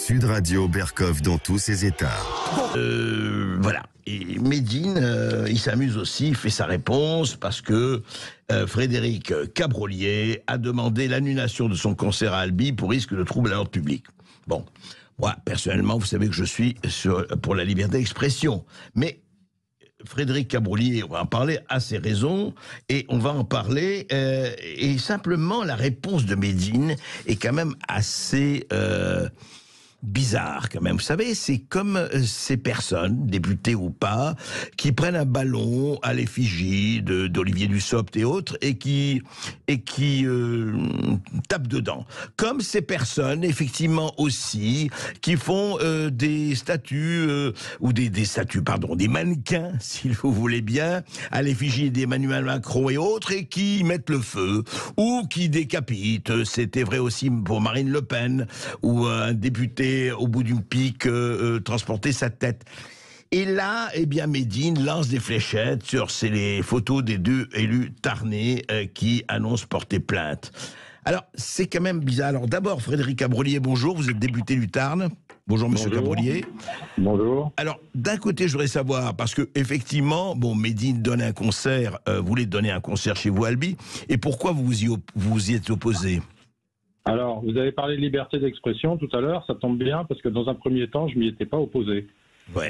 Sud Radio Berkov dans tous ses états. Voilà. Et Médine, il s'amuse aussi, il fait sa réponse parce que Frédéric Cabrolier a demandé l'annulation de son concert à Albi pour risque de trouble à l'ordre public. Bon, moi, personnellement, vous savez que je suis pour la liberté d'expression. Mais Frédéric Cabrolier, on va en parler, a ses raisons, et on va en parler, et simplement la réponse de Médine est quand même assez bizarre quand même. Vous savez, c'est comme ces personnes, députés ou pas, qui prennent un ballon à l'effigie d'Olivier Dussopt et autres et qui tapent dedans. Comme ces personnes, effectivement aussi, qui font des statues ou des statues, pardon, des mannequins, si vous voulez bien, à l'effigie d'Emmanuel Macron et autres, et qui mettent le feu ou qui décapitent. C'était vrai aussi pour Marine Le Pen, ou un député au bout d'une pique transporter sa tête. Et là, eh bien, Médine lance des fléchettes sur les photos des deux élus tarnais qui annoncent porter plainte. Alors, c'est quand même bizarre. Alors d'abord, Frédéric Cabrolier, bonjour, vous êtes député du Tarn. Bonjour, monsieur Cabrolier. Bonjour. Alors, d'un côté, je voudrais savoir, parce que effectivement, bon, Médine donne un concert, voulait donner un concert chez vous, Albi, et pourquoi vous y êtes opposé ? Alors, vous avez parlé de liberté d'expression tout à l'heure, ça tombe bien, parce que dans un premier temps, je m'y étais pas opposé. Ouais.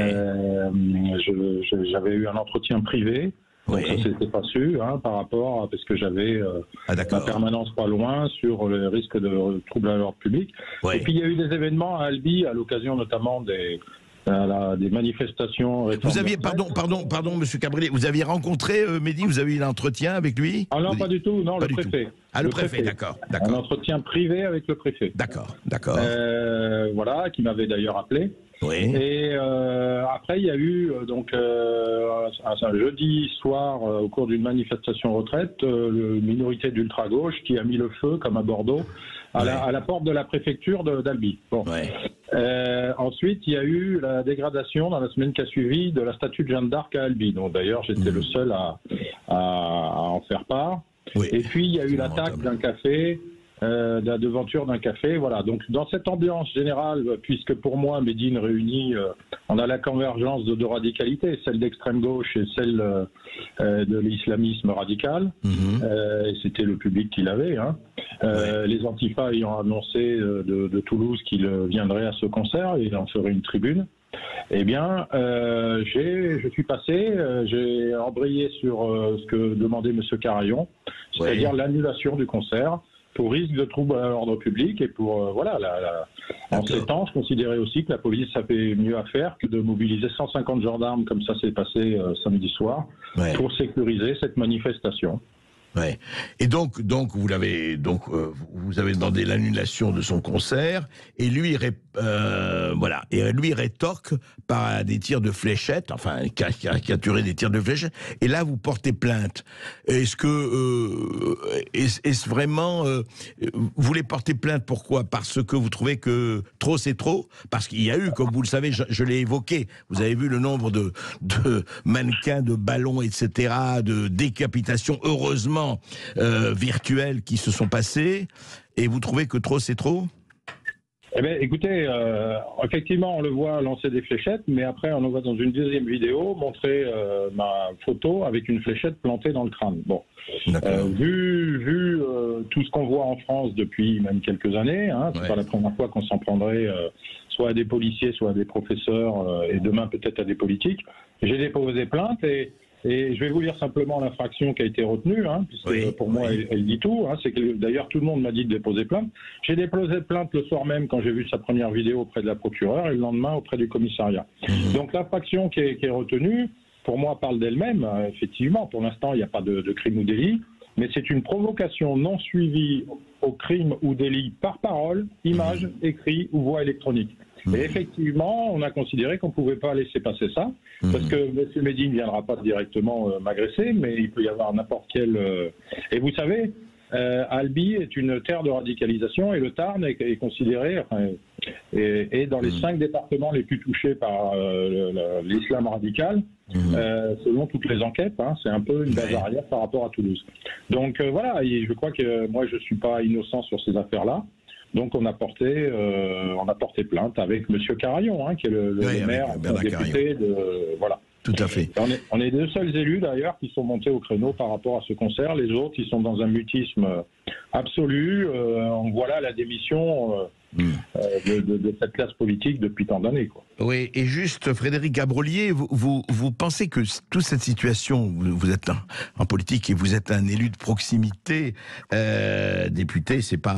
J'avais eu un entretien privé, donc Oui. ça s'était pas su, par rapport à, parce que j'avais ma permanence pas loin sur le risque de troubles à l'ordre public. Ouais. Et puis il y a eu des événements à Albi, à l'occasion notamment des manifestations. Vous aviez, pardon, monsieur Cabrolier, vous aviez rencontré Médine, vous avez eu l'entretien avec lui ? Ah non, pas du tout, non, pas le préfet. Ah, le préfet, d'accord. Un entretien privé avec le préfet. D'accord. Voilà, qui m'avait d'ailleurs appelé. Oui. Et après, il y a eu un jeudi soir, au cours d'une manifestation retraite, une minorité d'ultra-gauche qui a mis le feu, comme à Bordeaux, à la porte de la préfecture d'Albi. Bon. Ouais. Ensuite, il y a eu la dégradation dans la semaine qui a suivi de la statue de Jeanne d'Arc à Albi. Donc d'ailleurs, j'étais le seul à en faire part. Oui. Et puis, il y a eu l'attaque d'un café, de la devanture d'un café. Voilà. Donc, dans cette ambiance générale, puisque pour moi, Médine réunit, on a la convergence de deux radicalités, celle d'extrême gauche et celle de l'islamisme radical. Et c'était le public qui l'avait. Les Antifa ayant annoncé de Toulouse qu'ils viendraient à ce concert, et il en ferait une tribune. Eh bien, je suis passé, j'ai embrayé sur ce que demandait M. Carayon, c'est-à-dire l'annulation du concert pour risque de trouble à l'ordre public et pour, en ces temps, je considérais aussi que la police avait mieux à faire que de mobiliser 150 gendarmes, comme ça s'est passé samedi soir, pour sécuriser cette manifestation. Ouais. Et donc vous avez demandé l'annulation de son concert et lui lui rétorque par des tirs de fléchettes, enfin caricaturé des tirs de fléchettes. Et là vous portez plainte. Est-ce vraiment vous les portez plainte? Pourquoi? Parce que vous trouvez que trop c'est trop? Parce qu'il y a eu, comme vous le savez, je l'ai évoqué. Vous avez vu le nombre de mannequins, de ballons, etc., de décapitations. Heureusement. Virtuels qui se sont passés, et vous trouvez que trop c'est trop? Eh bien, écoutez, effectivement, on le voit lancer des fléchettes, mais après, on le voit dans une deuxième vidéo montrer ma photo avec une fléchette plantée dans le crâne. Bon, vu tout ce qu'on voit en France depuis même quelques années, c'est pas la première fois qu'on s'en prendrait soit à des policiers, soit à des professeurs, et demain peut-être à des politiques. J'ai déposé plainte et je vais vous lire simplement l'infraction qui a été retenue, puisque pour moi, elle dit tout. C'est que d'ailleurs, tout le monde m'a dit de déposer plainte. J'ai déposé plainte le soir même quand j'ai vu sa première vidéo auprès de la procureure et le lendemain auprès du commissariat. Donc l'infraction qui est retenue, pour moi, parle d'elle-même. Effectivement, pour l'instant, il n'y a pas de crime ou délit, mais c'est une provocation non suivie au crime ou délit par parole, image, écrit ou voix électronique. Et effectivement, on a considéré qu'on ne pouvait pas laisser passer ça, parce que M. Médine ne viendra pas directement m'agresser, mais il peut y avoir n'importe quel... Et vous savez, Albi est une terre de radicalisation, et le Tarn est considéré, est dans les 5 départements les plus touchés par l'islam radical, selon toutes les enquêtes. C'est un peu une base arrière par rapport à Toulouse. Donc voilà, je crois que moi je ne suis pas innocent sur ces affaires-là. Donc on a porté plainte avec Monsieur Carayon, hein, qui est le maire, le député de voilà. Tout à fait. On est les deux seuls élus d'ailleurs qui sont montés au créneau par rapport à ce concert. Les autres, ils sont dans un mutisme absolu. On voit là la démission de cette classe politique depuis tant d'années, quoi. Oui, et juste, Frédéric Gabrolier, vous pensez que toute cette situation, vous êtes en politique et vous êtes un élu de proximité, député, c'est pas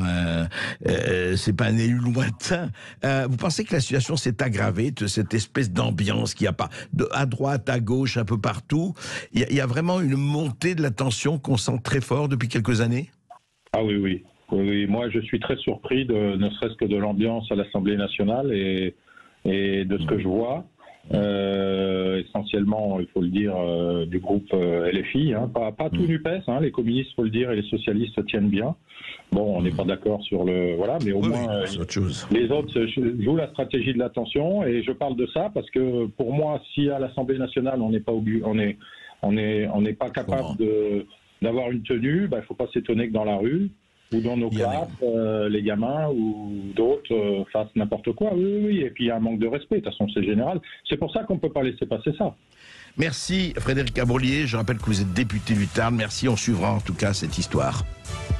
un élu lointain. Vous pensez que la situation s'est aggravée, de cette espèce d'ambiance qu'il n'y a pas à droite, à gauche, un peu partout. Il y a vraiment une montée de la tension qu'on sent très fort depuis quelques années? Ah oui. Oui, moi je suis très surpris ne serait-ce que de l'ambiance à l'Assemblée nationale et de ce que je vois. Essentiellement, il faut le dire, du groupe LFI, hein, pas tout NUPES, hein, les communistes, il faut le dire, et les socialistes se tiennent bien. Bon, on n'est pas d'accord sur le... Voilà, mais au moins, les autres jouent la stratégie de l'attention, et je parle de ça parce que, pour moi, si à l'Assemblée nationale, on n'est pas capable d'avoir une tenue, il ne faut pas s'étonner que dans la rue, ou dans nos classes, les gamins ou d'autres fassent n'importe quoi. Oui. Et puis il y a un manque de respect, de toute façon c'est général. C'est pour ça qu'on ne peut pas laisser passer ça. Merci Frédéric Gabrolier, je rappelle que vous êtes député du Tarn. Merci, on suivra en tout cas cette histoire.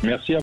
Merci à